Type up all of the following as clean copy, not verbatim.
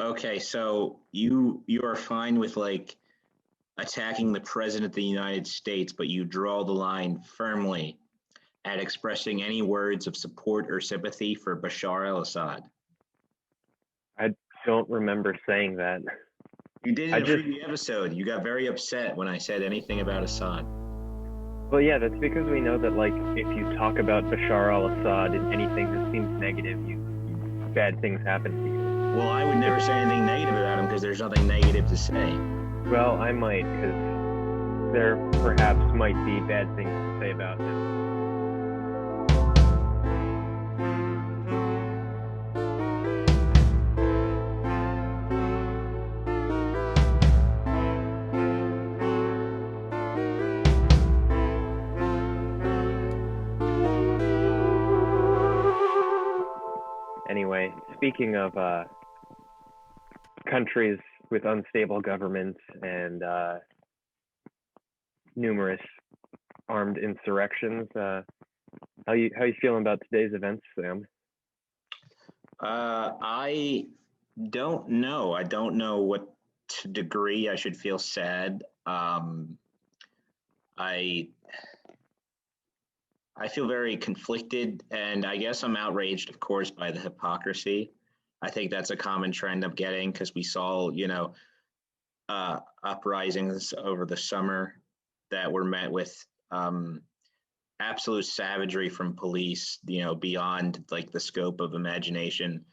Okay, so you are fine with like attacking the president of the United States, but you draw the line firmly at expressing any words of support or sympathy for Bashar al-Assad. I don't remember saying that. You did I in a just, previous episode. You got very upset when I said anything about Assad. well, yeah, that's because we know that, like, if you talk about Bashar al-Assad and anything that seems negative, bad things happen to you. Well, I would never say anything negative about him because there's nothing negative to say. Well, I might, because there perhaps might be bad things to say about him. Anyway, speaking of countries with unstable governments and numerous armed insurrections, how you feeling about today's events, Sam? I don't know. I don't know what degree I should feel sad. I I feel very conflicted, and I guess I'm outraged, of course, by the hypocrisy. I think that's a common trend I'm getting because we saw, uprisings over the summer that were met with absolute savagery from police, beyond like the scope of imagination.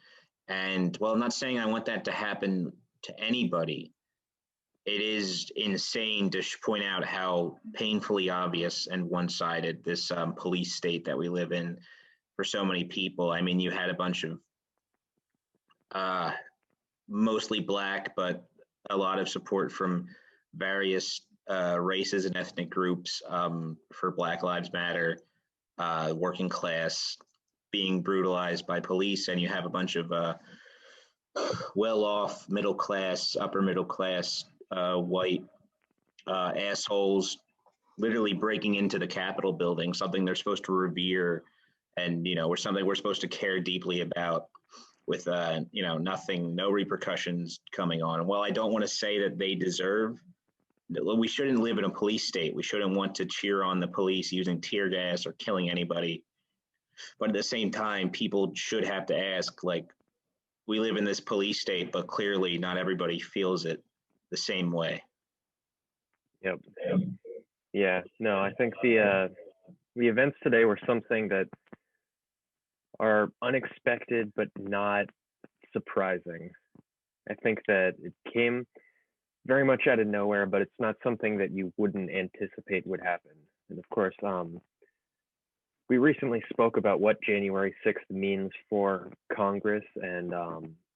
And well, I'm not saying I want that to happen to anybody. It is insane to point out how painfully obvious and one-sided this police state that we live in for so many people. I mean, you had a bunch of uh, mostly black, but a lot of support from various races and ethnic groups for Black Lives Matter, working class being brutalized by police, and you have a bunch of well-off, middle class, upper middle class, white assholes literally breaking into the Capitol building, something they're supposed to revere, and or something we're supposed to care deeply about, with nothing, no repercussions coming on. And while I don't want to say that they deserve, we shouldn't live in a police state. We shouldn't want to cheer on the police using tear gas or killing anybody. But at the same time, people should have to ask, like, we live in this police state, but clearly not everybody feels it the same way. Yep. Yeah. No, I think the events today were something that are unexpected but not surprising. I think that it came very much out of nowhere, but it's not something that you wouldn't anticipate would happen. And of course, we recently spoke about what January 6th means for Congress and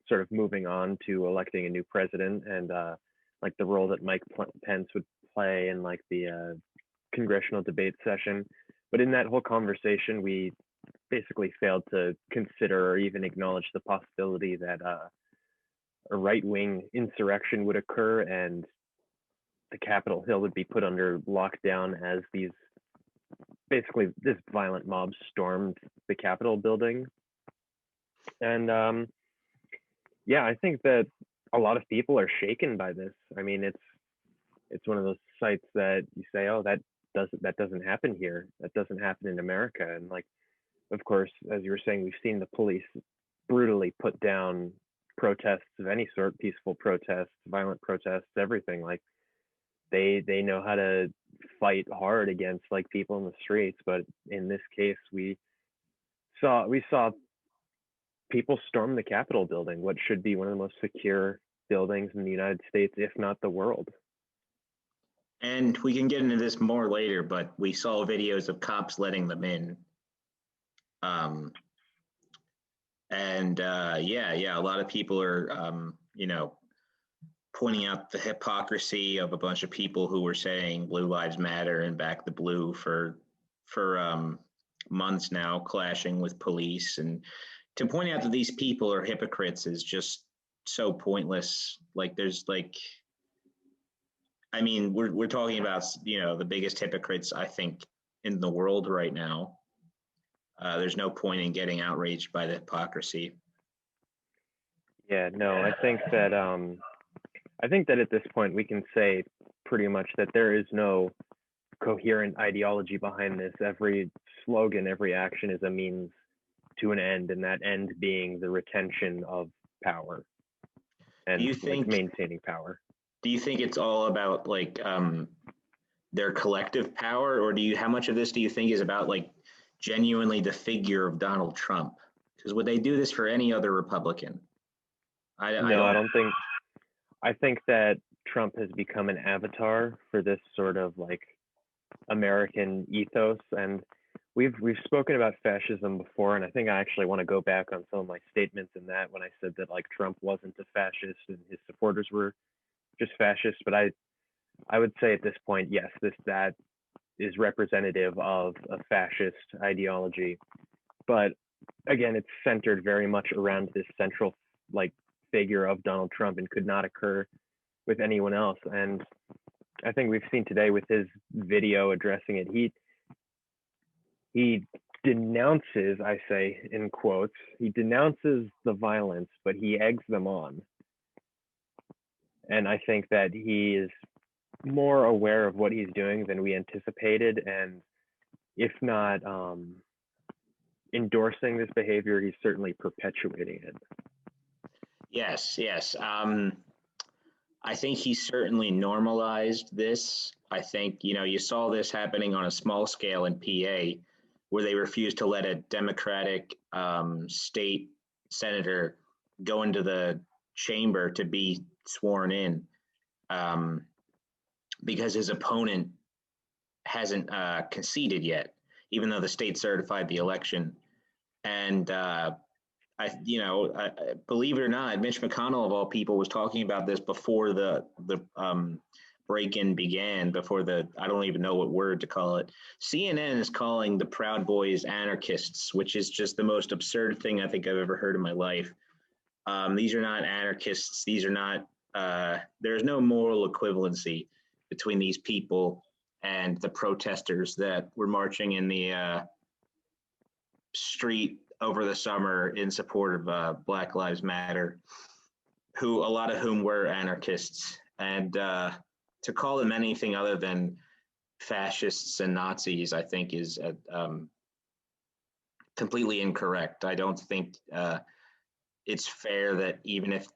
sort of moving on to electing a new president and like the role that Mike Pence would play in like the congressional debate session. But in that whole conversation, we basically failed to consider or even acknowledge the possibility that a right-wing insurrection would occur and the Capitol Hill would be put under lockdown as basically this violent mob stormed the Capitol building. And yeah, I think that a lot of people are shaken by this. I mean, it's one of those sites that you say, oh, that doesn't happen here. That doesn't happen in America. And like, of course, as you were saying, we've seen the police brutally put down protests of any sort, peaceful protests, violent protests, everything. Like they know how to fight hard against like people in the streets. But in this case, we saw people storm the Capitol building, what should be one of the most secure buildings in the United States, if not the world. And we can get into this more later, but we saw videos of cops letting them in. Yeah, a lot of people are, pointing out the hypocrisy of a bunch of people who were saying Blue Lives Matter and back the blue for months now, clashing with police. And to point out that these people are hypocrites is just so pointless. Like there's like, I mean, we're talking about the biggest hypocrites I think in the world right now. There's no point in getting outraged by the hypocrisy. Yeah, no, I think that at this point we can say pretty much that there is no coherent ideology behind this. Every slogan, every action is a means to an end, and that end being the retention of power Do and you like think maintaining power. do you think it's all about like their collective power, or how much of this do you think is about like genuinely the figure of Donald Trump? Because would they do this for any other Republican? I No, I don't. don't think. I think that Trump has become an avatar for this sort of like American ethos, and we've spoken about fascism before, and I think I actually want to go back on some of my statements in that when I said that like Trump wasn't a fascist and his supporters were just fascists. But I would say at this point, yes, that is representative of a fascist ideology. But again, it's centered very much around this central like figure of Donald Trump and could not occur with anyone else. And I think we've seen today with his video addressing it, he denounces, I say in quotes, he denounces the violence, but he eggs them on. And I think that he is more aware of what he's doing than we anticipated. And if not endorsing this behavior, he's certainly perpetuating it. Yes, yes. I think he certainly normalized this. I think, you saw this happening on a small scale in PA, where they refused to let a Democratic state senator go into the chamber to be sworn in, um, because his opponent hasn't conceded yet, even though the state certified the election. And believe it or not, Mitch McConnell of all people was talking about this before the break-in began. Before I don't even know what word to call it. CNN is calling the Proud Boys anarchists, which is just the most absurd thing I think I've ever heard in my life. These are not anarchists. These are not. There's no moral equivalency between these people and the protesters that were marching in the street over the summer in support of Black Lives Matter, a lot of whom were anarchists. And to call them anything other than fascists and Nazis, I think is completely incorrect. I don't think it's fair that even if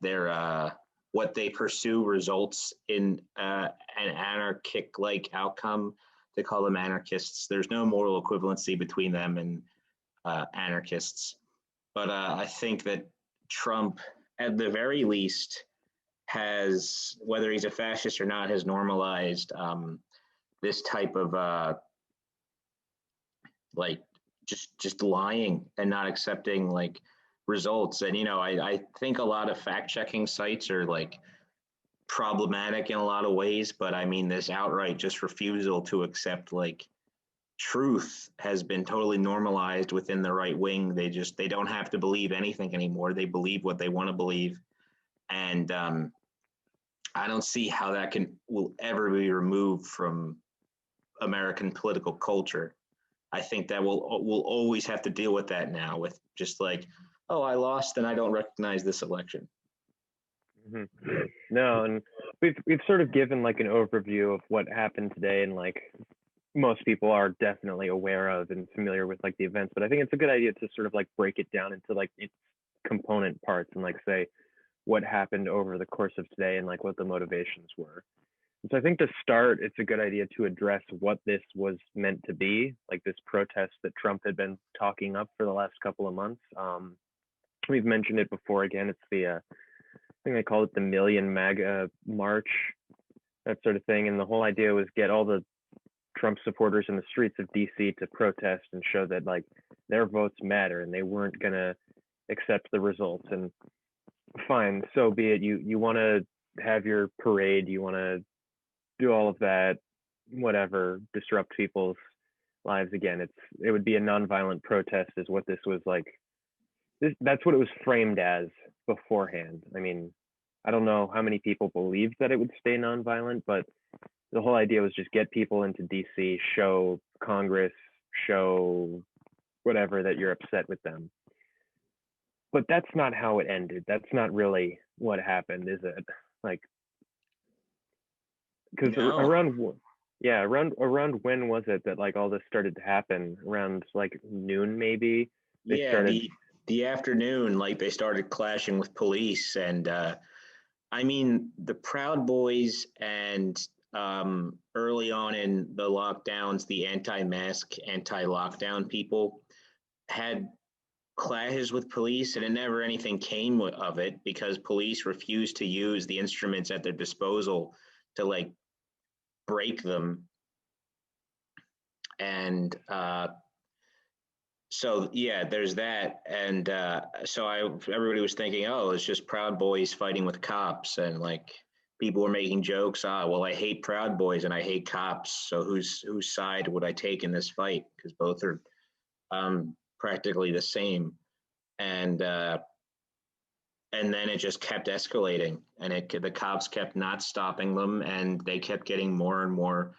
what they pursue results in an anarchic-like outcome, to call them anarchists. There's no moral equivalency between them and anarchists. But I think that Trump, at the very least, has, whether he's a fascist or not, has normalized this type of like just lying and not accepting like results. And I think a lot of fact checking sites are like problematic in a lot of ways, but I mean this outright just refusal to accept like truth has been totally normalized within the right wing. They don't have to believe anything anymore. They believe what they want to believe, and I don't see how that will ever be removed from American political culture. I think that we'll always have to deal with that now, with just like, oh, I lost and I don't recognize this election. Mm-hmm. No, and we've sort of given like an overview of what happened today, and like most people are definitely aware of and familiar with like the events, but I think it's a good idea to sort of like break it down into like its component parts and like say what happened over the course of today and like what the motivations were. And so I think to start, it's a good idea to address what this was meant to be, like this protest that Trump had been talking up for the last couple of months. We've mentioned it before. Again, it's I think they call it the Million MAGA March, that sort of thing. And the whole idea was get all the Trump supporters in the streets of DC to protest and show that like their votes matter and they weren't going to accept the results. And fine, so be it. You want to have your parade, you want to do all of that, whatever, disrupt people's lives. Again, it would be a nonviolent protest is what this was like. That's what it was framed as beforehand. I mean, I don't know how many people believed that it would stay nonviolent, but the whole idea was just get people into DC, show Congress, show whatever that you're upset with them. but that's not how it ended. That's not really what happened, is it? Like, because No. around when was it that like all this started to happen? Around like noon, maybe they Yeah, started. the afternoon, like they started clashing with police, and I mean the Proud Boys, and early on in the lockdowns, the anti-mask, anti-lockdown people had clashes with police, and it never anything came of it because police refused to use the instruments at their disposal to like break them. And so yeah, there's that. And so everybody was thinking, oh, it's just Proud Boys fighting with cops, and like people were making jokes. Well, I hate Proud Boys and I hate cops, so whose side would I take in this fight? Because both are practically the same. And and then it just kept escalating, and the cops kept not stopping them, and they kept getting more and more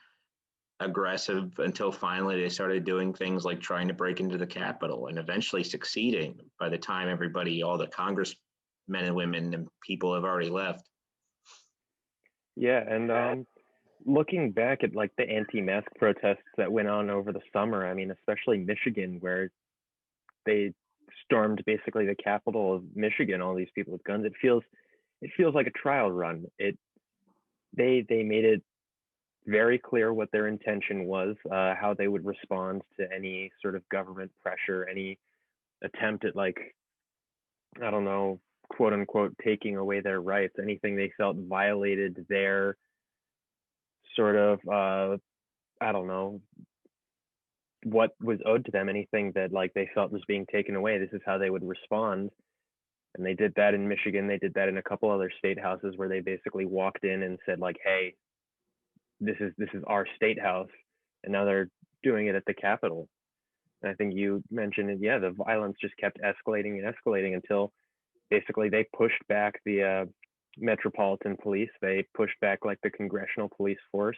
aggressive until finally they started doing things like trying to break into the Capitol and eventually succeeding by the time all the congressmen and women and people have already left. Yeah, and looking back at like the anti-mask protests that went on over the summer, I mean, especially Michigan, where they stormed basically the capital of Michigan, all these people with guns. It feels like a trial run. They made it very clear what their intention was, how they would respond to any sort of government pressure, any attempt at like, I don't know, quote unquote, taking away their rights, anything they felt violated their sort of, I don't know, what was owed to them, anything that like they felt was being taken away. This is how they would respond. And they did that in Michigan. They did that in a couple other state houses where they basically walked in and said like, hey, this is our state house. And now they're doing it at the Capitol. And I think you mentioned it. Yeah, the violence just kept escalating and escalating until basically they pushed back the metropolitan police. They pushed back like the congressional police force,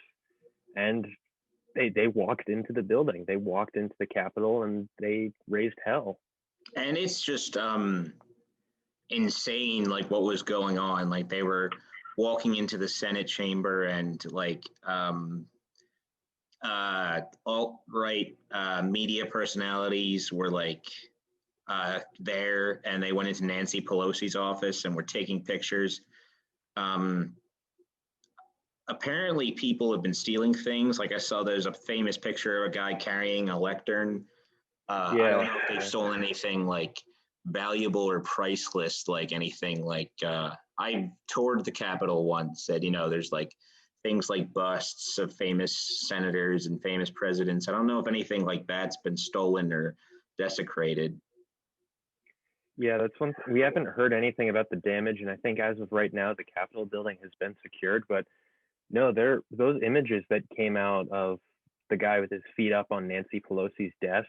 and they walked into the building. They walked into the Capitol and they raised hell. And it's just insane, like what was going on. Like they were walking into the Senate chamber, and like alt-right media personalities were like there, and they went into Nancy Pelosi's office and were taking pictures. Um, Apparently, people have been stealing things. Like I saw there's a famous picture of a guy carrying a lectern. I don't Yeah, know if they've yeah. stolen anything like valuable or priceless, like anything like I toured the Capitol once, said, there's like things like busts of famous senators and famous presidents. I don't know if anything like that's been stolen or desecrated. Yeah, that's one. We haven't heard anything about the damage, and I think as of right now, the Capitol building has been secured. But no, there those images that came out of the guy with his feet up on Nancy Pelosi's desk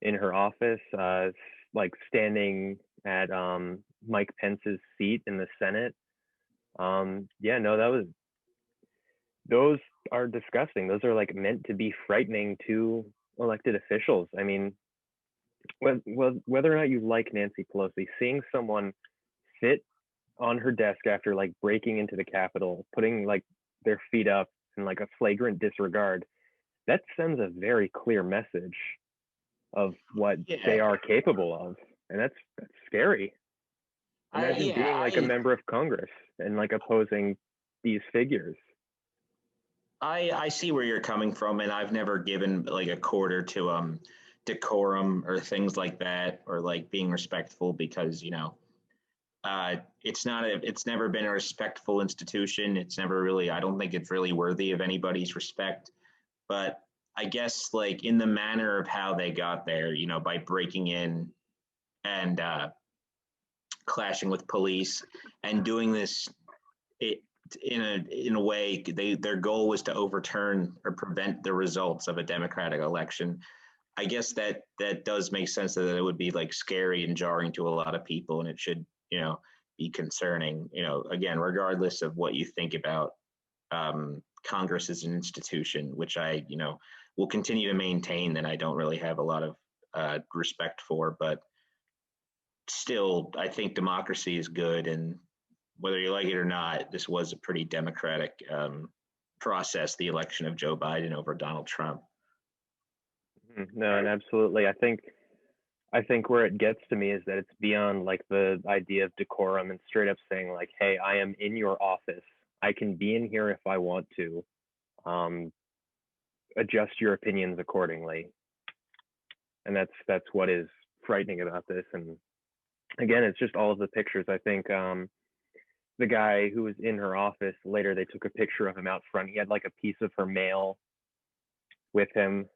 in her office, like standing at Mike Pence's seat in the Senate. Yeah, no, those are disgusting. Those are like meant to be frightening to elected officials. I mean, whether or not you like Nancy Pelosi, seeing someone sit on her desk after like breaking into the Capitol, putting like their feet up in like a flagrant disregard, that sends a very clear message of what they Yeah, are capable of, and that's scary. I Imagine yeah being like a I member of Congress and like opposing these figures. I see where you're coming from, and I've never given like a quarter to decorum or things like that, or like being respectful, because it's never been a respectful institution. It's never really, I don't think it's really worthy of anybody's respect. But I guess like in the manner of how they got there, by breaking in and clashing with police and doing this it, in a way, their goal was to overturn or prevent the results of a democratic election. I guess that does make sense, that it would be like scary and jarring to a lot of people, and it should be concerning. Again, regardless of what you think about Congress as an institution, which I will continue to maintain that I don't really have a lot of respect for, but still, I think democracy is good, and whether you like it or not, this was a pretty democratic process, the election of Joe Biden over Donald Trump. No, and absolutely. I think where it gets to me is that it's beyond like the idea of decorum and straight up saying like, hey, I am in your office. I can be in here if I want to. Adjust your opinions accordingly. And that's what is frightening about this. And again, it's just all of the pictures. I think the guy who was in her office, later they took a picture of him out front. He had like a piece of her mail with him.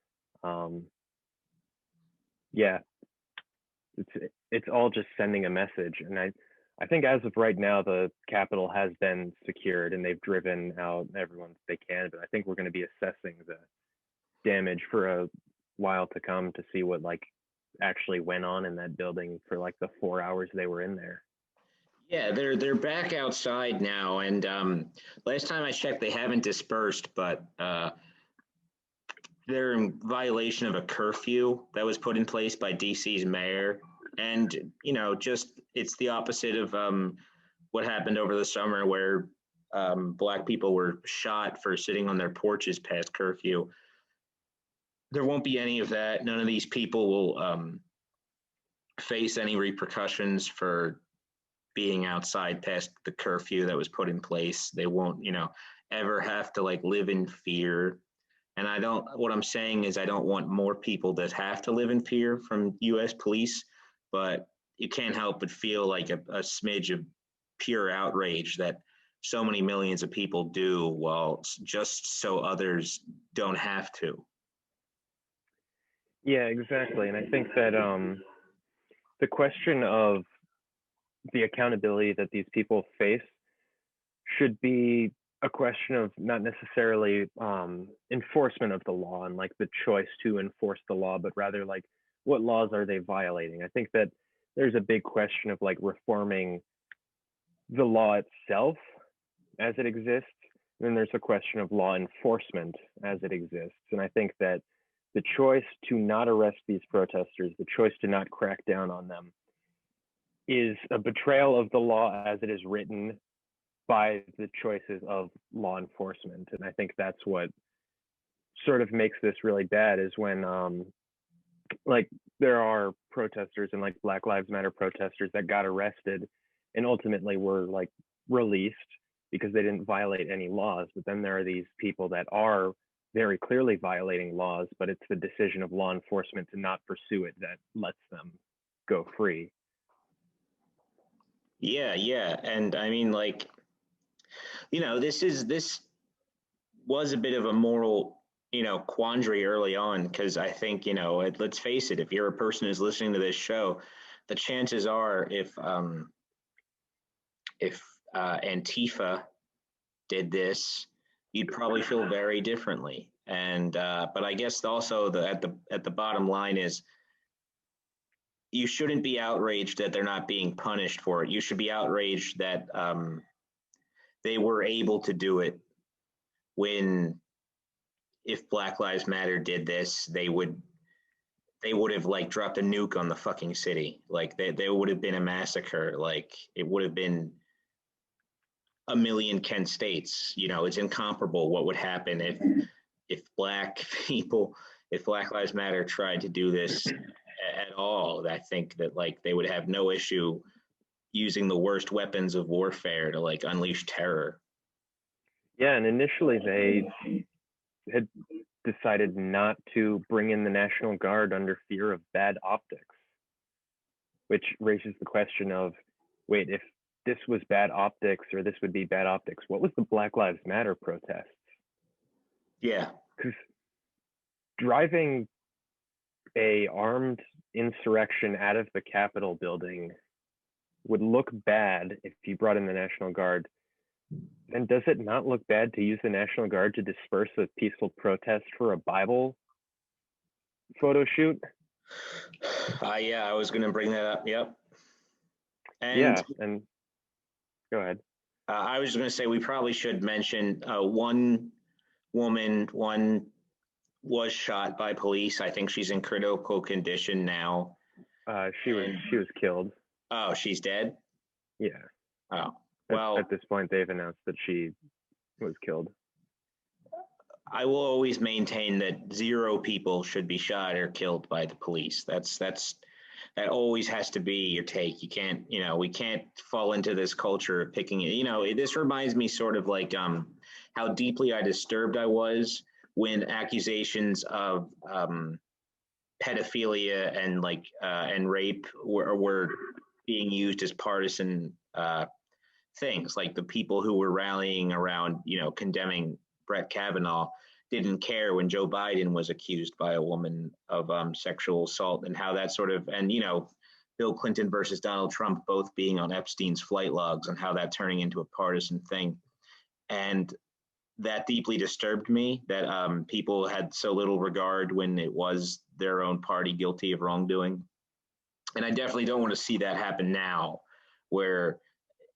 Yeah, it's all just sending a message. And I think as of right now, the Capitol has been secured and they've driven out everyone they can. But I think we're going to be assessing the damage for a while to come to see what like actually went on in that building for like the 4 hours they were in there. Yeah, they're back outside now, and last time I checked, they haven't dispersed, but they're in violation of a curfew that was put in place by DC's mayor, and just it's the opposite of what happened over the summer, where Black people were shot for sitting on their porches past curfew. There won't be any of that. None of these people will face any repercussions for being outside past the curfew that was put in place. They won't, ever have to like live in fear. And what I'm saying is I don't want more people that have to live in fear from US police, but you can't help but feel like a smidge of pure outrage that so many millions of people do, well, just so others don't have to. Yeah, exactly. And I think that the question of the accountability that these people face should be a question of not necessarily enforcement of the law and like the choice to enforce the law, but rather like what laws are they violating? I think that there's a big question of like reforming the law itself as it exists. And then there's a question of law enforcement as it exists. And I think that the choice to not arrest these protesters, the choice to not crack down on them, is a betrayal of the law as it is written by the choices of law enforcement. And I think that's what sort of makes this really bad is when like there are protesters and like Black Lives Matter protesters that got arrested and ultimately were like released because they didn't violate any laws. But then there are these people that are very clearly violating laws, but it's the decision of law enforcement to not pursue it that lets them go free. Yeah. And I mean, like, this was a bit of a moral, quandary early on, because I think, let's face it, if you're a person who's listening to this show, the chances are if Antifa did this, you'd probably feel very differently. And but I guess also at the bottom line is you shouldn't be outraged that they're not being punished for it. You should be outraged that they were able to do it when, if Black Lives Matter did this, they would have like dropped a nuke on the fucking city. Like there would have been a massacre. Like it would have been a million Kent states. It's incomparable what would happen if Black Lives Matter tried to do this at all. I think that like they would have no issue using the worst weapons of warfare to like unleash terror. Yeah, and initially they had decided not to bring in the National Guard under fear of bad optics, which raises the question of, wait, if this was bad optics or this would be bad optics, what was the Black Lives Matter protests? Yeah. Because driving a armed insurrection out of the Capitol building would look bad if you brought in the National Guard. And does it not look bad to use the National Guard to disperse a peaceful protest for a Bible photo shoot? Yeah, I was going to bring that up. Yep. And go ahead. I was going to say we probably should mention one woman was shot by police. I think she's in critical condition now. She was killed. Oh, she's dead? Yeah. Oh, At, well, at this point, they've announced that she was killed. I will always maintain that zero people should be shot or killed by the police. That always has to be your take. You can't, we can't fall into this culture of picking it. This reminds me sort of like how deeply I disturbed I was when accusations of pedophilia and and rape were being used as partisan things. Like the people who were rallying around, condemning Brett Kavanaugh didn't care when Joe Biden was accused by a woman of sexual assault, and how that sort of, and Bill Clinton versus Donald Trump both being on Epstein's flight logs, and how that turning into a partisan thing. And that deeply disturbed me, that people had so little regard when it was their own party guilty of wrongdoing. And I definitely don't want to see that happen now, where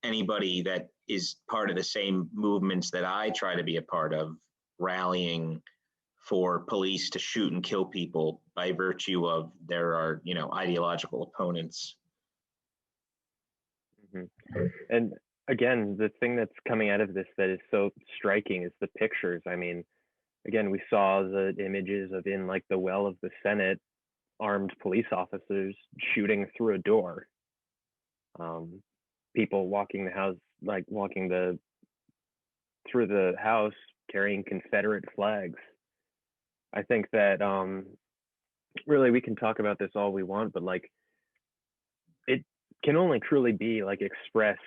anybody that is part of the same movements that I try to be a part of, rallying for police to shoot and kill people by virtue of there are, ideological opponents. Mm-hmm. And again, the thing that's coming out of this that is so striking is the pictures. I mean, again, we saw the images of in like the well of the Senate, armed police officers shooting through a door. People walking the house, like walking through the house carrying Confederate flags. I think that really we can talk about this all we want, but like it can only truly be like expressed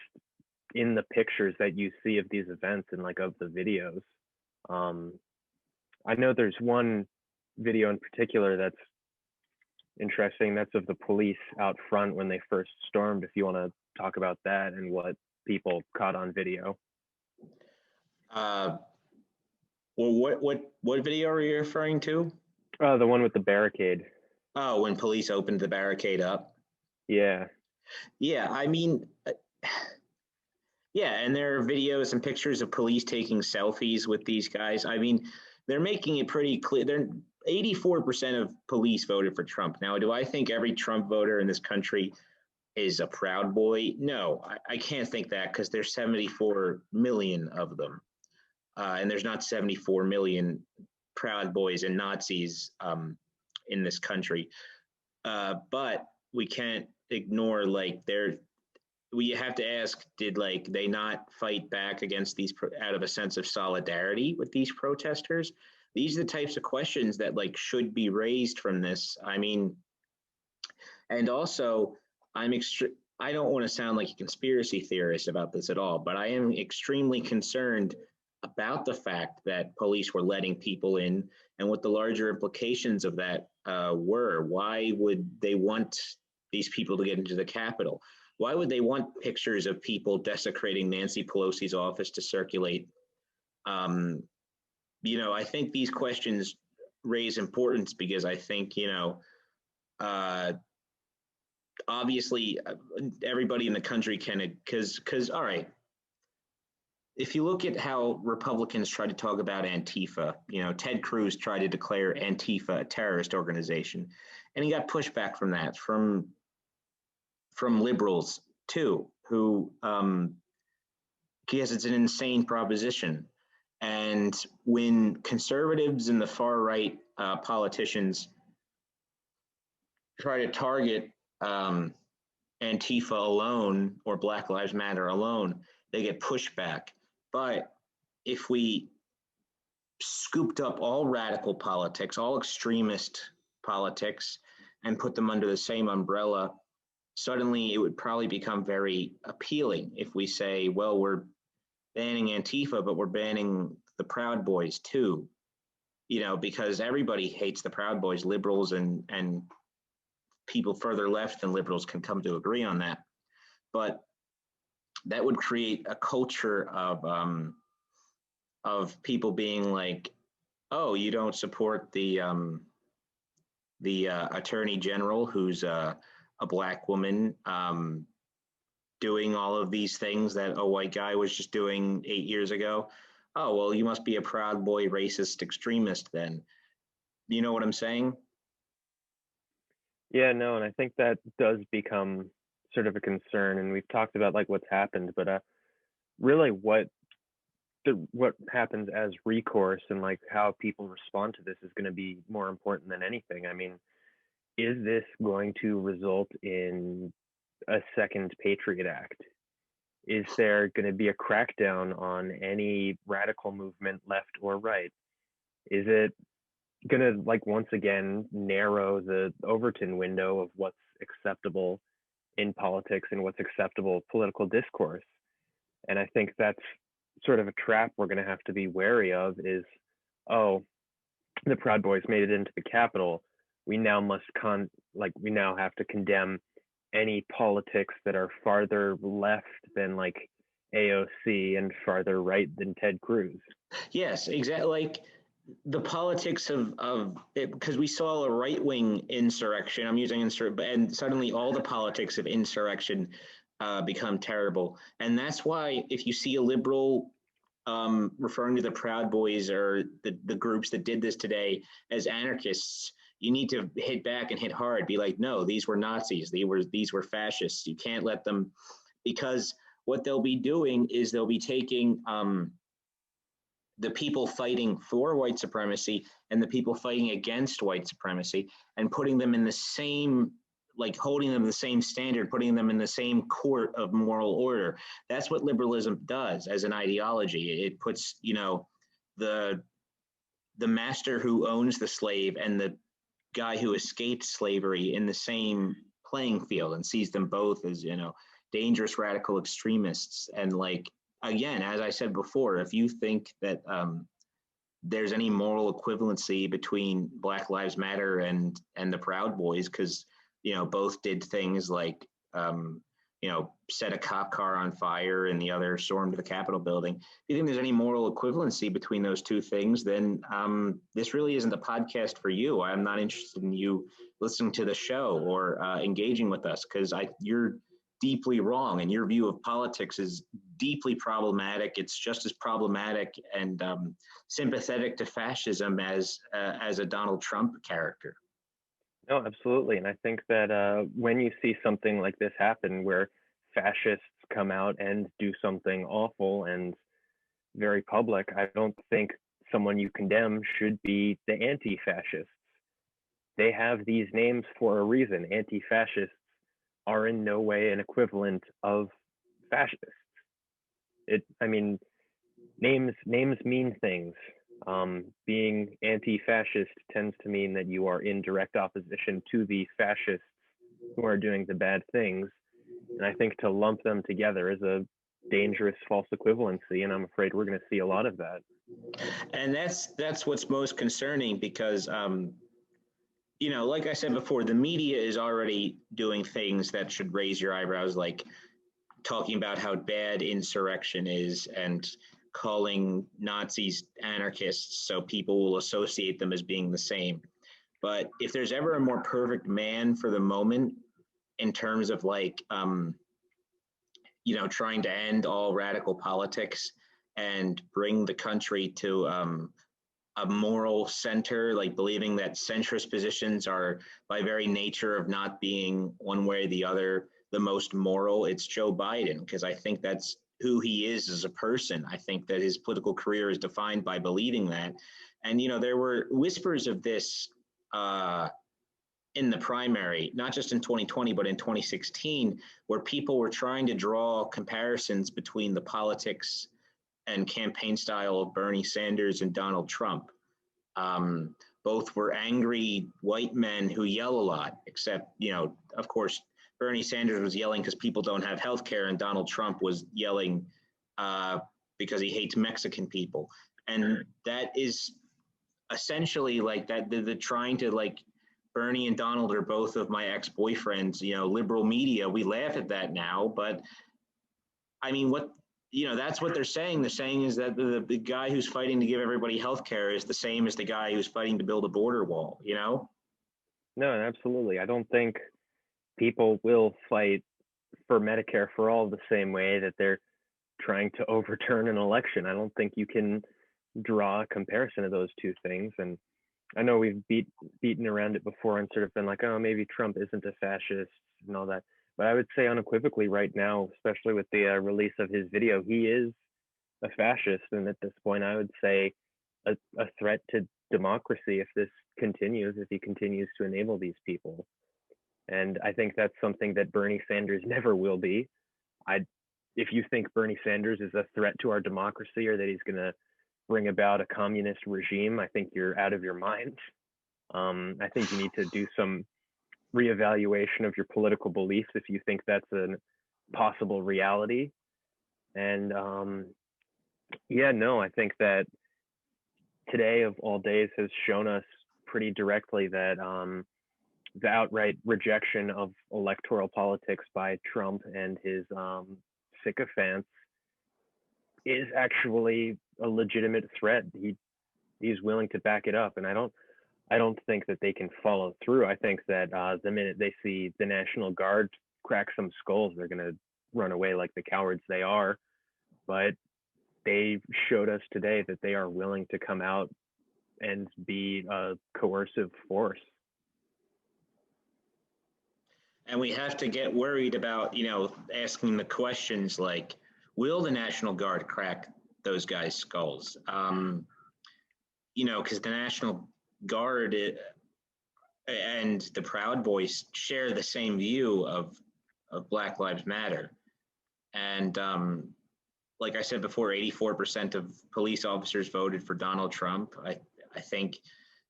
in the pictures that you see of these events and like of the videos. I know there's one video in particular that's interesting. That's of the police out front when they first stormed. If you want to talk about that and what people caught on video. Well, what video are you referring to? The one with the barricade. Oh, when police opened the barricade up. Yeah. Yeah, I mean, yeah, and there are videos and pictures of police taking selfies with these guys. I mean, they're making it pretty clear. They're 84% of police voted for Trump. Now, do I think every Trump voter in this country is a Proud Boy? No, I can't think that, because there's 74 million of them. And there's not 74 million Proud Boys and Nazis in this country. But we can't ignore, like, we have to ask, did they not fight back against these out of a sense of solidarity with these protesters? These are the types of questions that should be raised from this. I mean, and also I don't want to sound like a conspiracy theorist about this at all, but I am extremely concerned about the fact that police were letting people in, and what the larger implications of that were. Why would they want these people to get into the Capitol? Why would they want pictures of people desecrating Nancy Pelosi's office to circulate? I think these questions raise importance, because I think, obviously everybody in the country can, because all right, if you look at how Republicans try to talk about Antifa, Ted Cruz tried to declare Antifa a terrorist organization, and he got pushback from that from liberals too, who because it's an insane proposition. And when conservatives and the far right politicians try to target Antifa alone or Black Lives Matter alone, they get pushback. But if we scooped up all radical politics, all extremist politics, and put them under the same umbrella, suddenly it would probably become very appealing if we say, well, we're banning Antifa, but we're banning the Proud Boys too, because everybody hates the Proud Boys. Liberals and people further left than liberals can come to agree on that. But that would create a culture of people being like, oh, you don't support the attorney general, who's a Black woman, doing all of these things that a white guy was just doing 8 years ago. Oh, well, you must be a Proud Boy racist extremist then. You know what I'm saying? Yeah, no, and I think that does become sort of a concern, and we've talked about like what's happened, but really what happens as recourse and like how people respond to this is going to be more important than anything. I mean, is this going to result in a second Patriot Act? Is there going to be a crackdown on any radical movement, left or right? Is it going to, like, once again narrow the Overton window of what's acceptable in politics and what's acceptable political discourse? And I think that's sort of a trap we're going to have to be wary of is, oh, the Proud Boys made it into the Capitol. We now we now have to condemn any politics that are farther left than like AOC and farther right than Ted Cruz. Yes, exactly. Like the politics of it, because we saw a right-wing insurrection. I'm using and suddenly all the politics of insurrection become terrible. And that's why if you see a liberal referring to the Proud Boys or the groups that did this today as anarchists, you need to hit back and hit hard. Be like, no, these were Nazis. These were fascists. You can't let them, because what they'll be doing is they'll be taking the people fighting for white supremacy and the people fighting against white supremacy and putting them in the same, like holding them the same standard, putting them in the same court of moral order. That's what liberalism does as an ideology. It puts, the master who owns the slave and the guy who escaped slavery in the same playing field and sees them both as, dangerous radical extremists. And like, again, as I said before, if you think that there's any moral equivalency between Black Lives Matter and the Proud Boys, because both did things like set a cop car on fire and the other stormed the Capitol building. If you think there's any moral equivalency between those two things, then this really isn't the podcast for you. I'm not interested in you listening to the show or engaging with us, because you're deeply wrong, and your view of politics is deeply problematic. It's just as problematic and sympathetic to fascism as a Donald Trump character. No, absolutely. And I think that when you see something like this happen, where fascists come out and do something awful and very public, I don't think someone you condemn should be the anti-fascists. They have these names for a reason. Anti-fascists are in no way an equivalent of fascists. Names mean things. Being anti-fascist tends to mean that you are in direct opposition to the fascists who are doing the bad things. And I think to lump them together is a dangerous false equivalency, and I'm afraid we're going to see a lot of that. And that's what's most concerning, because like I said before, the media is already doing things that should raise your eyebrows, like talking about how bad insurrection is and calling Nazis anarchists, so people will associate them as being the same. But if there's ever a more perfect man for the moment in terms of like, trying to end all radical politics and bring the country to a moral center, like believing that centrist positions are by very nature of not being one way or the other the most moral, it's Joe Biden, because I think that's who he is as a person. I think that his political career is defined by believing that. And, there were whispers of this in the primary, not just in 2020, but in 2016, where people were trying to draw comparisons between the politics and campaign style of Bernie Sanders and Donald Trump. Both were angry white men who yell a lot, except, of course, Bernie Sanders was yelling because people don't have health care, and Donald Trump was yelling because he hates Mexican people. And that is essentially like that, the trying to, like, Bernie and Donald are both of my ex-boyfriends, liberal media. We laugh at that now, but I mean, that's what they're saying. They're saying is that the guy who's fighting to give everybody health care is the same as the guy who's fighting to build a border wall, No, absolutely. I don't think people will fight for Medicare for all the same way that they're trying to overturn an election. I don't think you can draw a comparison of those two things. And I know we've beaten around it before and sort of been like, oh, maybe Trump isn't a fascist and all that. But I would say unequivocally right now, especially with the release of his video, he is a fascist. And at this point, I would say a threat to democracy if this continues, if he continues to enable these people. And I think that's something that Bernie Sanders never will be. If you think Bernie Sanders is a threat to our democracy or that he's going to bring about a communist regime, I think you're out of your mind. I think you need to do some reevaluation of your political beliefs if you think that's a possible reality. And I think that today of all days has shown us pretty directly that the outright rejection of electoral politics by Trump and his sycophants is actually a legitimate threat. He's willing to back it up, and I don't think that they can follow through. I think that the minute they see the National Guard crack some skulls, they're going to run away like the cowards they are. But they showed us today that they are willing to come out and be a coercive force. And we have to get worried about, asking the questions like, will the National Guard crack those guys' skulls? Because the National Guard and the Proud Boys share the same view of Black Lives Matter. And like I said before, 84% of police officers voted for Donald Trump. I think,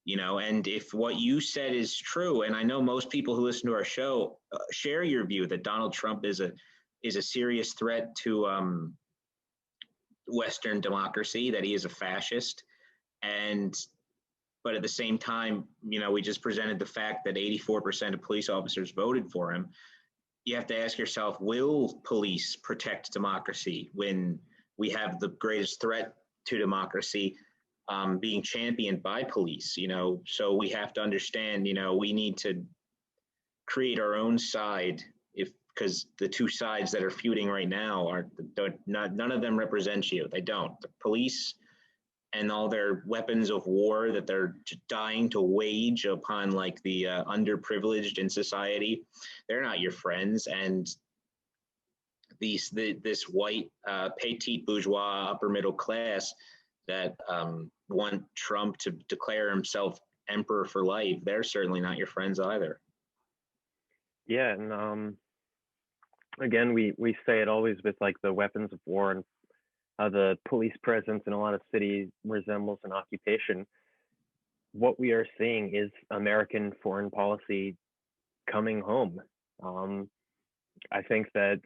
and if what you said is true, and I know most people who listen to our show share your view that Donald Trump is a serious threat to Western democracy, that he is a fascist, but at the same time, we just presented the fact that 84% of police officers voted for him. You have to ask yourself, will police protect democracy when we have the greatest threat to democracy being championed by police? So we have to understand, we need to create our own side, because the two sides that are feuding right now none of them represent you. They don't. The police and all their weapons of war that they're dying to wage upon like the underprivileged in society, they're not your friends. And this white petite bourgeois upper middle class that want Trump to declare himself emperor for life, they're certainly not your friends either. Yeah, and again, we say it always with like the weapons of war and how the police presence in a lot of cities resembles an occupation. What we are seeing is American foreign policy coming home. I think that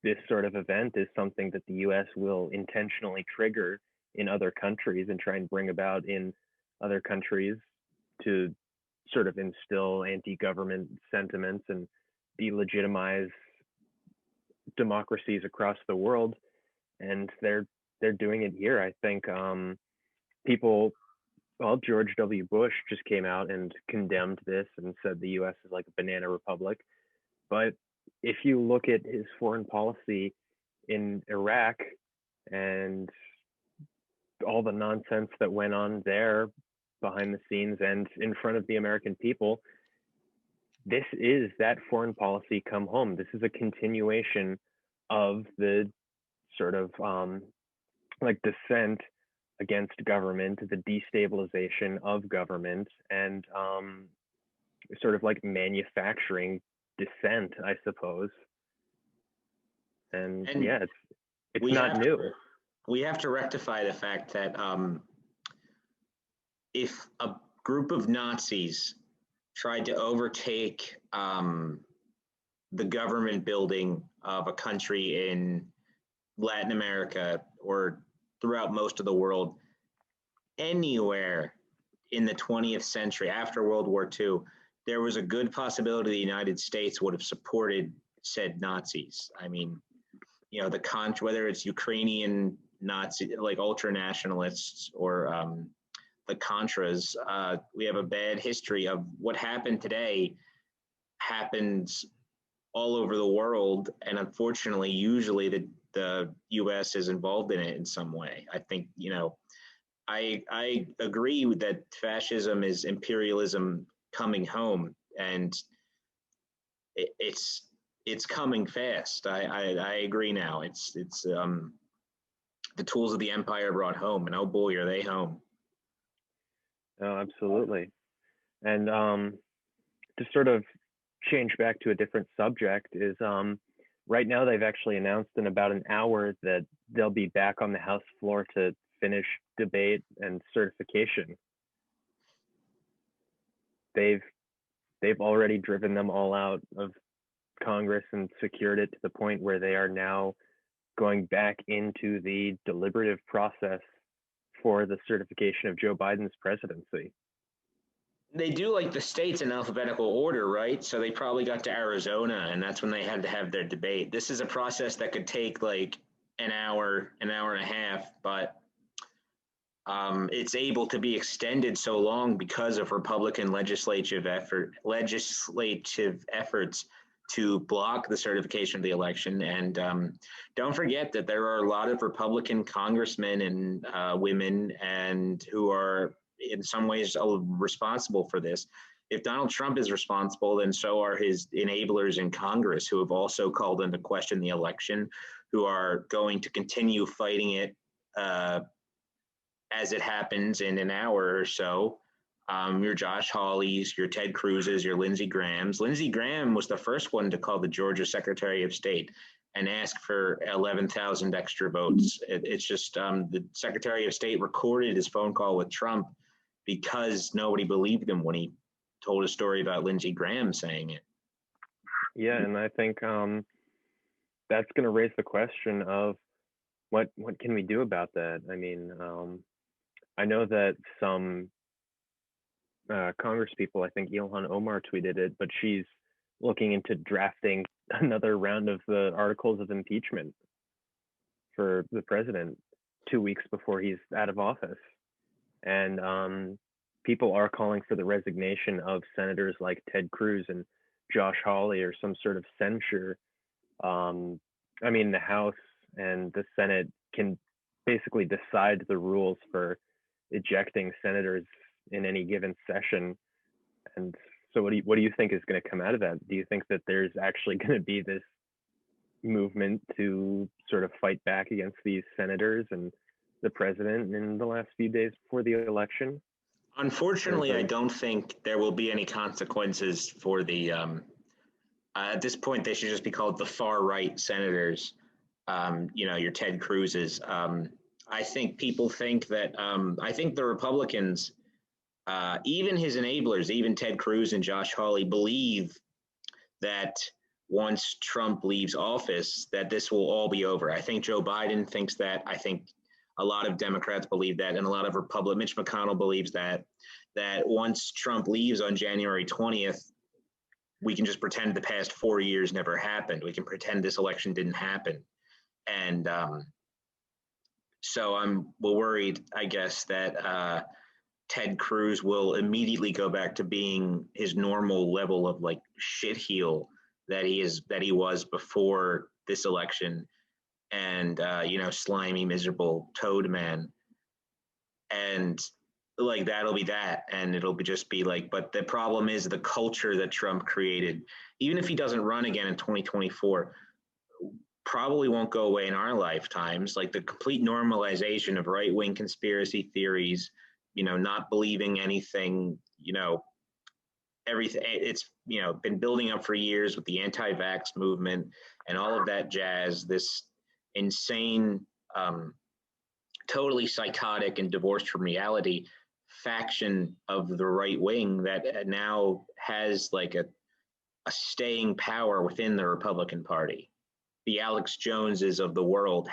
this sort of event is something that the U.S. will intentionally trigger in other countries and try and bring about in other countries to sort of instill anti-government sentiments and delegitimize democracies across the world. And they're doing it here. I think George W. Bush just came out and condemned this and said the U.S. is like a banana republic. But if you look at his foreign policy in Iraq and all the nonsense that went on there behind the scenes and in front of the American people, this is that foreign policy come home. This is a continuation of the sort of like dissent against government, the destabilization of government, and sort of like manufacturing dissent, I suppose. And yeah, it's not new. We have to rectify the fact that if a group of Nazis tried to overtake the government building of a country in Latin America or throughout most of the world, anywhere in the 20th century after World War II, there was a good possibility the United States would have supported said Nazis. I mean, whether it's Ukrainian Nazi, like ultra nationalists, or the Contras, we have a bad history of what happened today happens all over the world, and unfortunately, usually the U.S. is involved in it in some way. I think, I agree that fascism is imperialism coming home, and it's it's coming fast. I agree now. It's the tools of the empire brought home, and oh boy, are they home. Oh, absolutely. And to sort of change back to a different subject is right now they've actually announced in about an hour that they'll be back on the House floor to finish debate and certification. They've they've already driven them all out of Congress and secured it to the point where they are now going back into the deliberative process for the certification of Joe Biden's presidency. They do like the states in alphabetical order, right? So they probably got to Arizona, and that's when they had to have their debate. This is a process that could take like an hour and a half, but it's able to be extended so long because of Republican legislative efforts to block the certification of the election. And don't forget that there are a lot of Republican congressmen and women and who are in some ways responsible for this. If Donald Trump is responsible, then so are his enablers in Congress who have also called into question the election, who are going to continue fighting it as it happens in an hour or so. Your Josh Hawleys, your Ted Cruz's, your Lindsey Graham's. Lindsey Graham was the first one to call the Georgia Secretary of State and ask for 11,000 extra votes. It's just the Secretary of State recorded his phone call with Trump because nobody believed him when he told a story about Lindsey Graham saying it. Yeah, and I think that's going to raise the question of what can we do about that? I mean, I know that some Congress people, I think Ilhan Omar tweeted it, but she's looking into drafting another round of the articles of impeachment for the president 2 weeks before he's out of office. And people are calling for the resignation of senators like Ted Cruz and Josh Hawley or some sort of censure. I mean, the House and the Senate can basically decide the rules for ejecting senators in any given session. And so what do you think is going to come out of that? Do you think that there's actually going to be this movement to sort of fight back against these senators and the president in the last few days before the election? Unfortunately, I don't think there will be any consequences for the at this point, they should just be called the far right senators. Your Ted Cruz's. I think people think that I think the Republicans, even his enablers, even Ted Cruz and Josh Hawley, believe that once Trump leaves office, that this will all be over. I think Joe Biden thinks that. I think a lot of Democrats believe that, and a lot of Republicans. Mitch McConnell believes that once Trump leaves on January 20th, we can just pretend the past 4 years never happened. We can pretend this election didn't happen. And so I'm worried, I guess, that Ted Cruz will immediately go back to being his normal level of like shitheel that he was before this election, and slimy, miserable toad man. And like that'll be that, and it'll just be like, but the problem is the culture that Trump created, even if he doesn't run again in 2024, probably won't go away in our lifetimes. Like the complete normalization of right-wing conspiracy theories, not believing anything, everything. It's been building up for years with the anti-vax movement and all of that jazz. This insane, totally psychotic and divorced from reality faction of the right wing that now has like a staying power within the Republican Party. The Alex Joneses of the world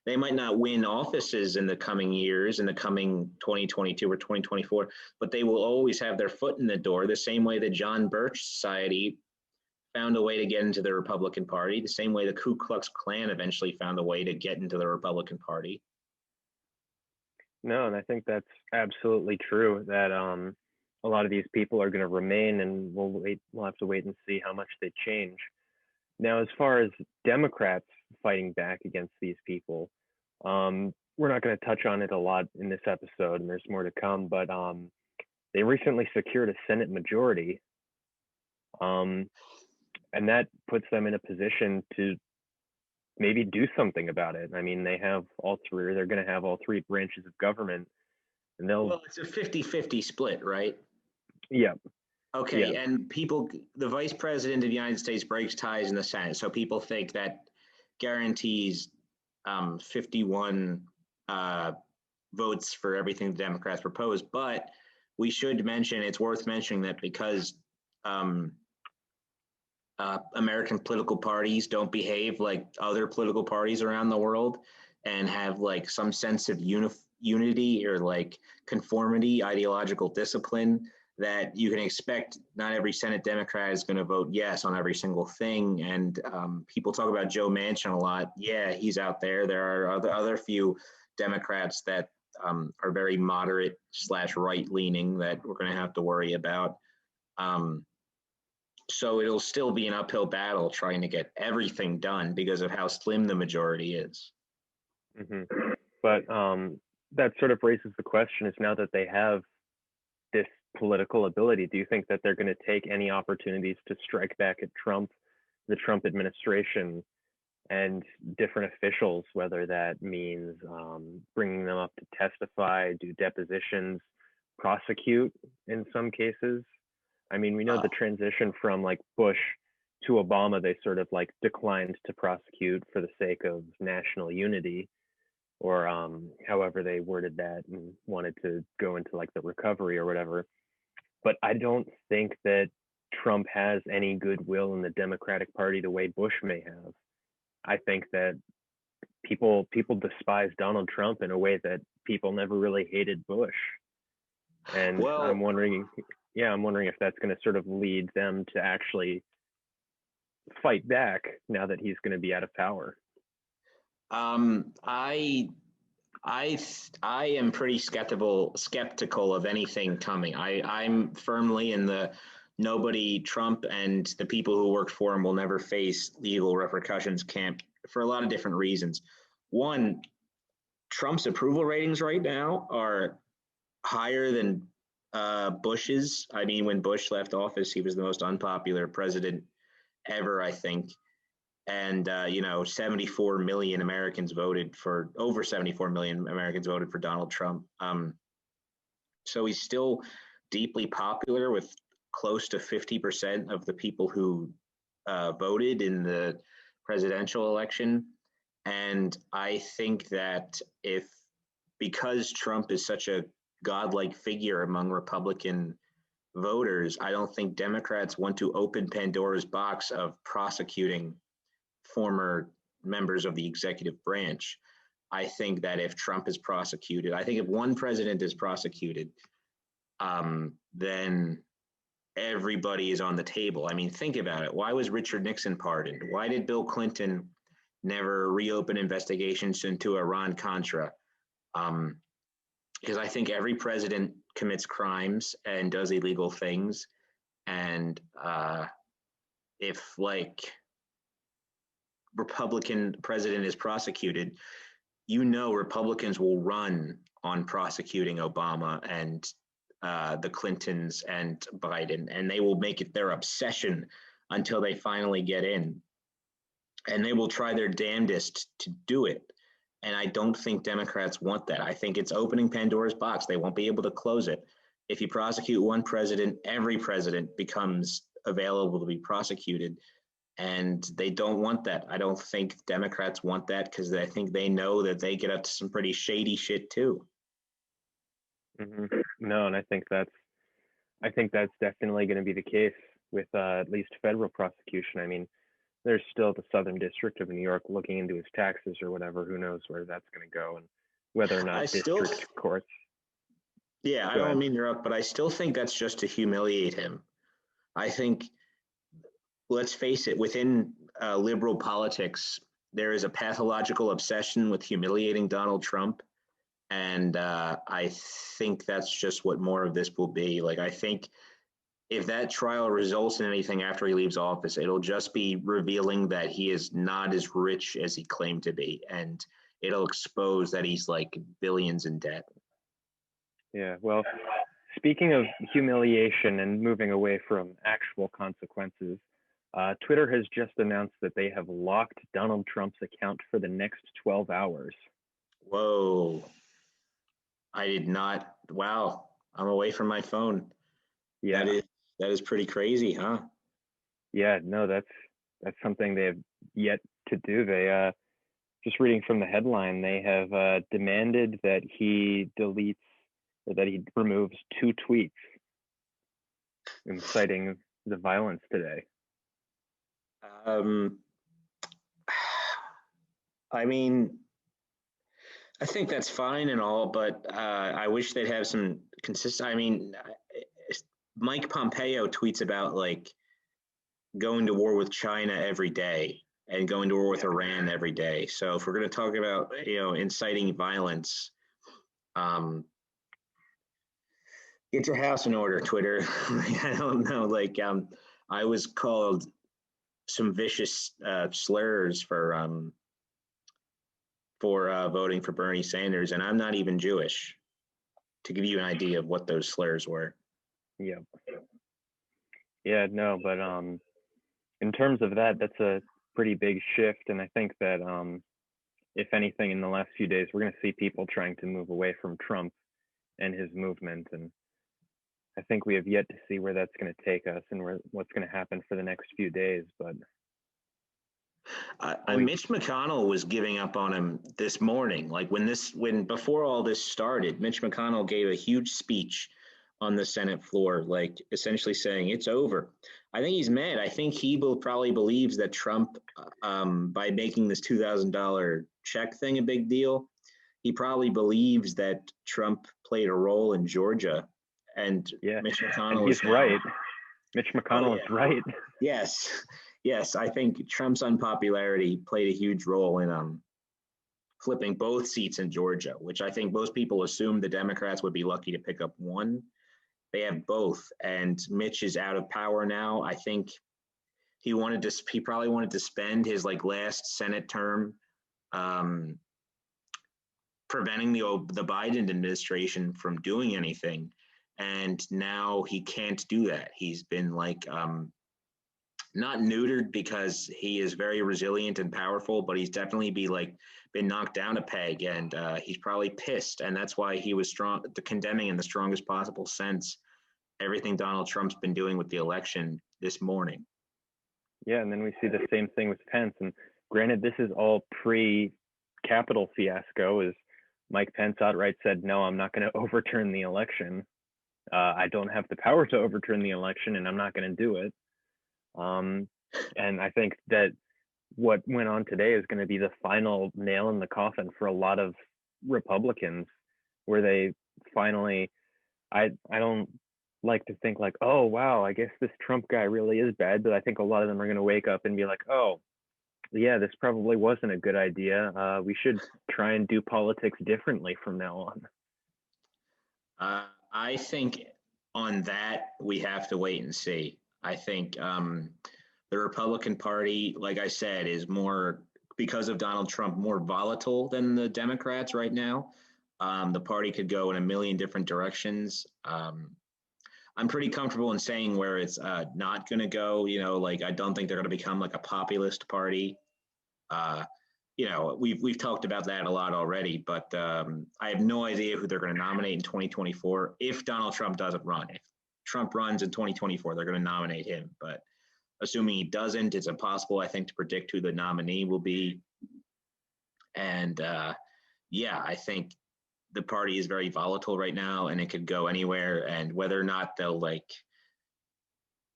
they might not win offices in the coming years, in the coming 2022 or 2024, but they will always have their foot in the door, the same way the John Birch Society found a way to get into the Republican Party, the same way the Ku Klux Klan eventually found a way to get into the Republican Party. No, and I think that's absolutely true, that a lot of these people are going to remain, and we'll have to wait and see how much they change. Now, as far as Democrats fighting back against these people, we're not going to touch on it a lot in this episode, and there's more to come, but they recently secured a Senate majority. and that puts them in a position to maybe do something about it. I mean, they have all three, they're going to have all three branches of government, and they'll, Well, it's a 50-50 split, right? yeah, yeah, Okay, and the vice president of the United States breaks ties in the Senate. So people think that guarantees 51 votes for everything the Democrats propose. But we should mention, it's worth mentioning that because um, American political parties don't behave like other political parties around the world and have like some sense of unity or like conformity, ideological discipline, that you can expect not every Senate Democrat is going to vote yes on every single thing. And people talk about Joe Manchin a lot. Yeah, he's out there. There are other few Democrats that are very moderate / right leaning that we're going to have to worry about. Um, so it'll still be an uphill battle trying to get everything done because of how slim the majority is. hmm but that sort of raises the question: is now that they have this political ability, do you think that they're going to take any opportunities to strike back at Trump, the Trump administration, and different officials, whether that means bringing them up to testify, do depositions, prosecute in some cases? I mean, we know Uh, the transition from like Bush to Obama, they sort of like declined to prosecute for the sake of national unity, or however they worded that, and wanted to go into like the recovery or whatever. But I don't think that Trump has any goodwill in the Democratic Party the way Bush may have. I think that people despise Donald Trump in a way that people never really hated Bush. And I'm well, wondering, yeah, I'm wondering if that's going to sort of lead them to actually fight back now that he's going to be out of power. um, I I I am pretty skeptical of anything coming. I'm firmly in the nobody Trump and the people who worked for him will never face legal repercussions camp for a lot of different reasons. One, Trump's approval ratings right now are higher than Bush's. I mean, when Bush left office, he was the most unpopular president ever, I think. And 74 million Americans voted for over 74 million Americans voted for Donald Trump. So he's still deeply popular with close to 50% of the people who voted in the presidential election. And I think that if because Trump is such a godlike figure among Republican voters, I don't think Democrats want to open Pandora's box of prosecuting former members of the executive branch. I think that if Trump is prosecuted, I think if one president is prosecuted, then everybody is on the table. I mean, think about it. Why was Richard Nixon pardoned? Why did Bill Clinton never reopen investigations into Iran Contra? Because I think every president commits crimes and does illegal things. And if like Republican president is prosecuted, Republicans will run on prosecuting Obama and the Clintons and Biden, and they will make it their obsession until they finally get in. And they will try their damnedest to do it. And I don't think Democrats want that. I think it's opening Pandora's box. They won't be able to close it. If you prosecute one president, every president becomes available to be prosecuted. And they don't want that. I don't think Democrats want that because I think they know that they get up to some pretty shady shit too. hmm No, and I think that's definitely going to be the case with at least federal prosecution. I mean, there's still the Southern District of New York looking into his taxes or whatever. Who knows where that's going to go, and whether or I not still, district courts. yeah, I Go don't ahead. mean to interrupt, but I still think that's just to humiliate him. I think, let's face it, within liberal politics, there is a pathological obsession with humiliating Donald Trump. And I think that's just what more of this will be. Like, I think if that trial results in anything after he leaves office, it'll just be revealing that he is not as rich as he claimed to be. And it'll expose that he's like billions in debt. Yeah. Well, speaking of humiliation and moving away from actual consequences, Twitter has just announced that they have locked Donald Trump's account for the next 12 hours. Whoa. I did not. Wow. I'm away from my phone. Yeah, That is pretty crazy, huh? yeah, no, that's something they have yet to do. They just reading from the headline, they have demanded that he deletes or that he removes 2 tweets inciting the violence today. Um, I mean, I think that's fine and all, but I wish they'd have some consistent. I mean, Mike Pompeo tweets about like going to war with China every day and going to war with Iran every day. So if we're going to talk about inciting violence, um, get your house in order, Twitter. I don't know. I was called some vicious slurs for voting for Bernie Sanders, and I'm not even Jewish. To give you an idea of what those slurs were. Yeah. Yeah, no, but in terms of that, that's a pretty big shift, and I think that if anything, in the last few days, we're going to see people trying to move away from Trump and his movement, and I think we have yet to see where that's going to take us and what's going to happen for the next few days. But Mitch McConnell was giving up on him this morning. Like when before all this started, Mitch McConnell gave a huge speech on the Senate floor, like essentially saying it's over. I think he's mad. I think he probably believes that Trump, by making this $2,000 check thing a big deal, he probably believes that Trump played a role in Georgia, and yeah, Mitch McConnell and he's right. Mitch McConnell is right. Yes, yes. I think Trump's unpopularity played a huge role in flipping both seats in Georgia, which I think most people assumed the Democrats would be lucky to pick up one. They have both, and Mitch is out of power now. I think he probably wanted to spend his like last Senate term preventing the Biden administration from doing anything, and now he can't do that. He's been like not neutered because he is very resilient and powerful, but he's definitely been knocked down a peg, and he's probably pissed, and that's why he was condemning in the strongest possible sense everything Donald Trump's been doing with the election this morning. Yeah, and then we see the same thing with Pence. And granted, this is all pre-Capitol fiasco, as Mike Pence outright said, no, I'm not going to overturn the election. I don't have the power to overturn the election, and I'm not going to do it. And I think that what went on today is going to be the final nail in the coffin for a lot of Republicans, where they finally, I don't like to think like, oh, wow, I guess this Trump guy really is bad. But I think a lot of them are going to wake up and be like, oh, yeah, this probably wasn't a good idea. We should try and do politics differently from now on. I think on that, we have to wait and see. I think the Republican Party, like I said, is more, because of Donald Trump, more volatile than the Democrats right now. The party could go in a million different directions. I'm pretty comfortable in saying where it's not going to go. I don't think they're going to become like a populist party. We've talked about that a lot already, but I have no idea who they're going to nominate in 2024 if Donald Trump doesn't run. If Trump runs in 2024, they're going to nominate him. But assuming he doesn't, it's impossible, I think, to predict who the nominee will be. And I think the party is very volatile right now, and it could go anywhere. And whether or not they'll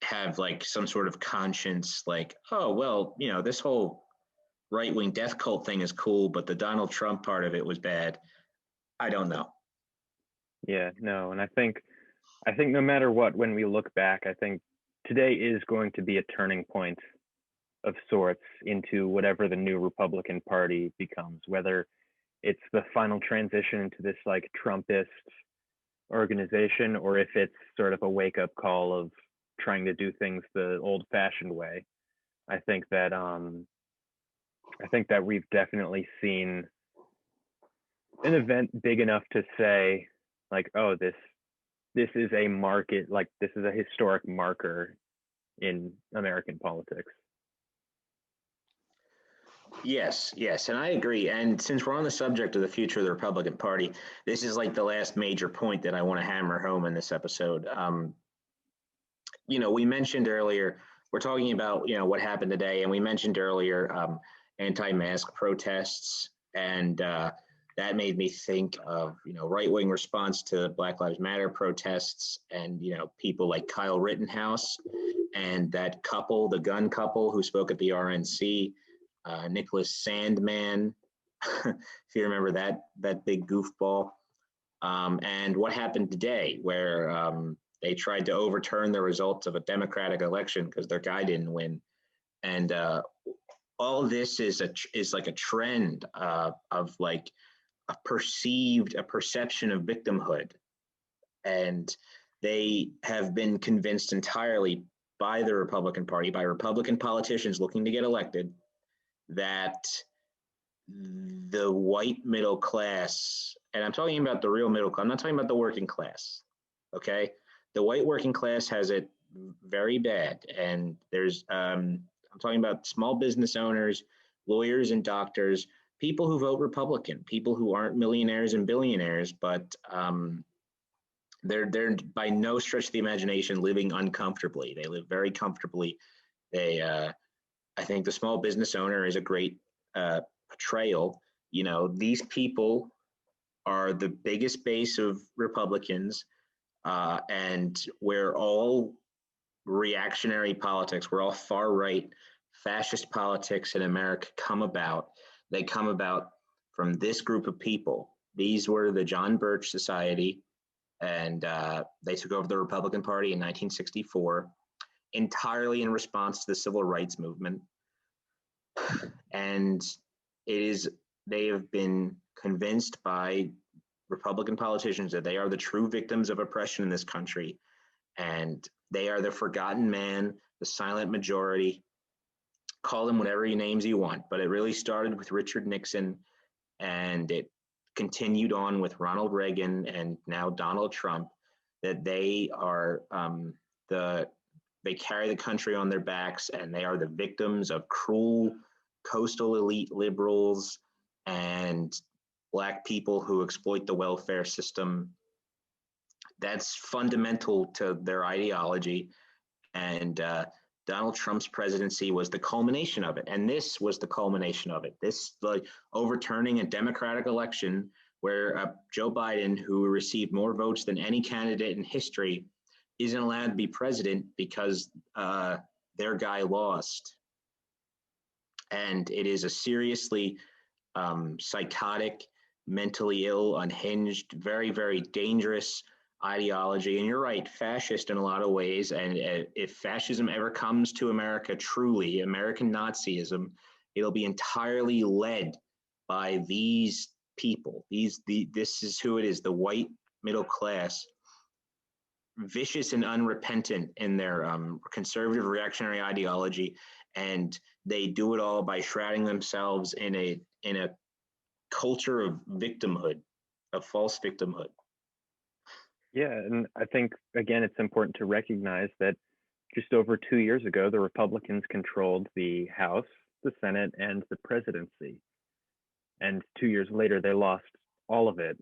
have some sort of conscience, oh, well, this whole right-wing death cult thing is cool, but the Donald Trump part of it was bad. I don't know. Yeah, no. And I think no matter what, when we look back, I think today is going to be a turning point of sorts into whatever the new Republican Party becomes, whether it's the final transition into this Trumpist organization, or if it's sort of a wake-up call of trying to do things the old-fashioned way. I think that we've definitely seen an event big enough to say oh, this is a market, this is a historic marker in American politics. Yes, yes, and I agree. And since we're on the subject of the future of the Republican Party, this is like the last major point that I want to hammer home in this episode. We mentioned earlier, we're talking about, what happened today, and we mentioned earlier anti-mask protests, and that made me think of, right-wing response to Black Lives Matter protests, and, people like Kyle Rittenhouse and that couple, the gun couple who spoke at the RNC, Nicholas Sandman, if you remember that big goofball, and what happened today, where they tried to overturn the results of a Democratic election because their guy didn't win, and all of this is like a trend of like a perception of victimhood, and they have been convinced entirely by the Republican Party, by Republican politicians looking to get elected, that the white middle class, and I'm talking about the real middle class, I'm not talking about the working class, okay? The white working class has it very bad. And I'm talking about small business owners, lawyers and doctors, people who vote Republican, people who aren't millionaires and billionaires, but they're by no stretch of the imagination living uncomfortably. They live very comfortably. I think the small business owner is a great portrayal. These people are the biggest base of Republicans, and we're all reactionary politics. We're all far right fascist politics in America come about. They come about from this group of people. These were the John Birch Society, and they took over the Republican Party in 1964, entirely in response to the civil rights movement. And they have been convinced by Republican politicians that they are the true victims of oppression in this country. And they are the forgotten man, the silent majority. Call them whatever names you want, but it really started with Richard Nixon, and it continued on with Ronald Reagan and now Donald Trump, that they are they carry the country on their backs, and they are the victims of cruel coastal elite liberals and Black people who exploit the welfare system. That's fundamental to their ideology. And Donald Trump's presidency was the culmination of it. And this was the culmination of it. This, like, overturning a Democratic election where Joe Biden, who received more votes than any candidate in history, isn't allowed to be president because their guy lost. And it is a seriously psychotic, mentally ill, unhinged, very, very dangerous ideology. And you're right, fascist in a lot of ways. And if fascism ever comes to America, truly, American Nazism, it'll be entirely led by these people. This is who it is, the white middle class, vicious and unrepentant in their conservative reactionary ideology. And they do it all by shrouding themselves in a culture of victimhood, of false victimhood. Yeah, and I think, again, it's important to recognize that just over 2 years ago, the Republicans controlled the House, the Senate, and the presidency. And 2 years later, they lost all of it.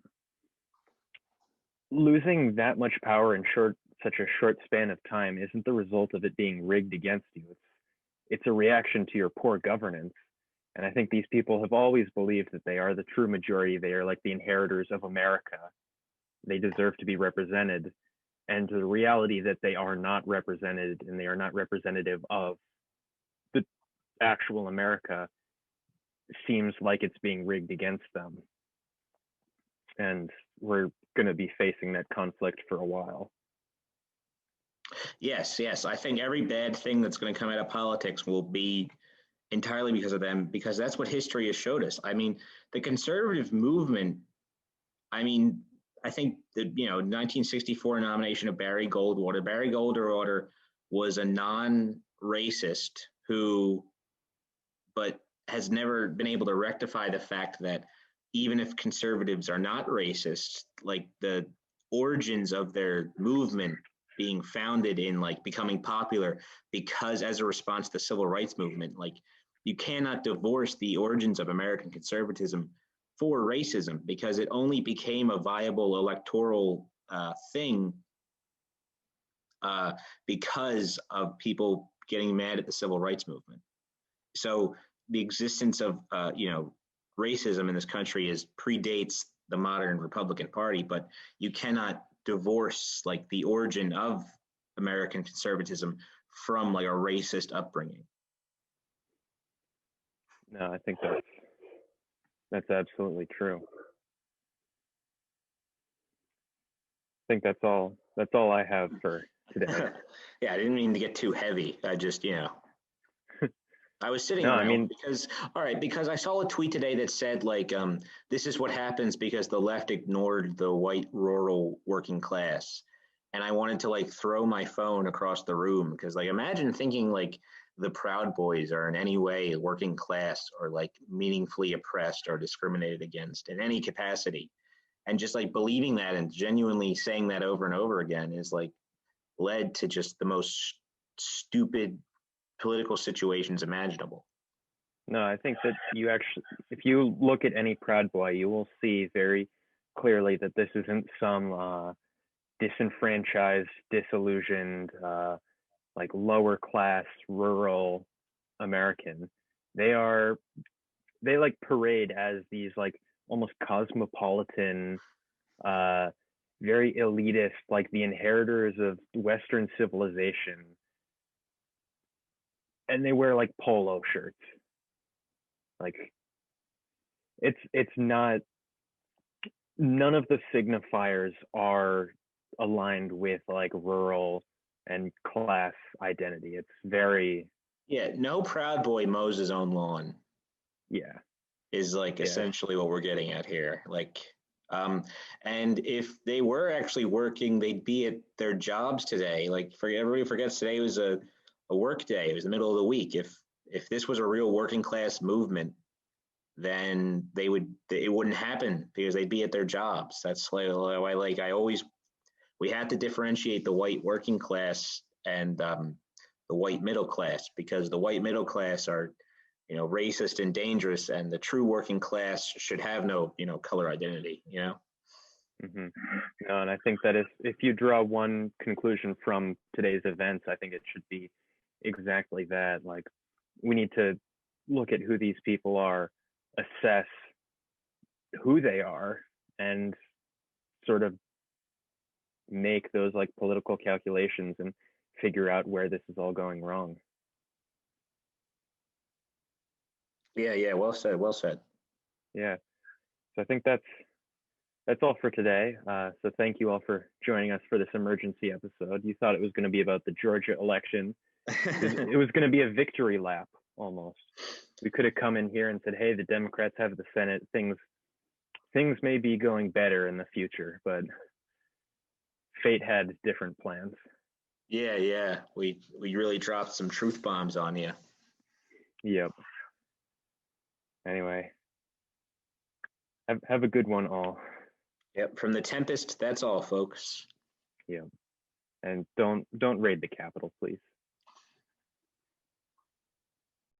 Losing that much power in such a short span of time isn't the result of it being rigged against you. It's a reaction to your poor governance. And I think these people have always believed that they are the true majority. They are like the inheritors of America. They deserve to be represented. And the reality that they are not represented and they are not representative of the actual America seems like it's being rigged against them. And we're going to be facing that conflict for a while. Yes, yes. I think every bad thing that's going to come out of politics will be entirely because of them, because that's what history has showed us. I mean, the conservative movement, I think the 1964 nomination of Barry Goldwater was a non-racist but has never been able to rectify the fact that even if conservatives are not racist, like the origins of their movement being founded in like becoming popular because as a response to the civil rights movement, like you cannot divorce the origins of American conservatism for racism because it only became a viable electoral thing because of people getting mad at the civil rights movement. So the existence of racism in this country is predates the modern Republican Party, but you cannot divorce like the origin of American conservatism from like a racist upbringing. No, I think that's absolutely true. I think that's all I have for today. Yeah, I didn't mean to get too heavy. I just, I was sitting No, around I mean, because I saw a tweet today that said like this is what happens because the left ignored the white rural working class. And I wanted to like throw my phone across the room because like imagine thinking like the Proud Boys are in any way working class or like meaningfully oppressed or discriminated against in any capacity. And just like believing that and genuinely saying that over and over again is like led to just the most stupid political situations imaginable. no, I think that you actually, if you look at any Proud Boy, you will see very clearly that this isn't some disenfranchised, disillusioned, like lower class rural American. They like parade as these like almost cosmopolitan, uh, very elitist, like the inheritors of Western civilization, and they wear like polo shirts. Like it's not, none of the signifiers are aligned with like rural and class identity. It's very, Yeah, no Proud Boy mows his own lawn yeah, is like yeah, essentially what we're getting at here. Like, and if they were actually working, they'd be at their jobs today. Like, for everybody forgets today was a work day. It was the middle of the week. If this was a real working class movement, then it wouldn't happen because they'd be at their jobs. That's why like I always we have to differentiate the white working class and the white middle class because the white middle class are racist and dangerous, and the true working class should have no color identity. hmm no, and I think that if you draw one conclusion from today's events, I think it should be exactly that. Like, we need to look at who these people are, assess who they are, and sort of make those like political calculations and figure out where this is all going wrong. Yeah, well said, well said. Yeah. So I think that's all for today. So thank you all for joining us for this emergency episode. You thought it was going to be about the Georgia election. It was going to be a victory lap almost. We could have come in here and said, "Hey, the Democrats have the Senate. Things may be going better in the future," but fate had different plans. Yeah, we really dropped some truth bombs on you. Yep. Anyway, have a good one, all. Yep, from the Tempest, that's all, folks. Yeah, and don't raid the Capitol, please.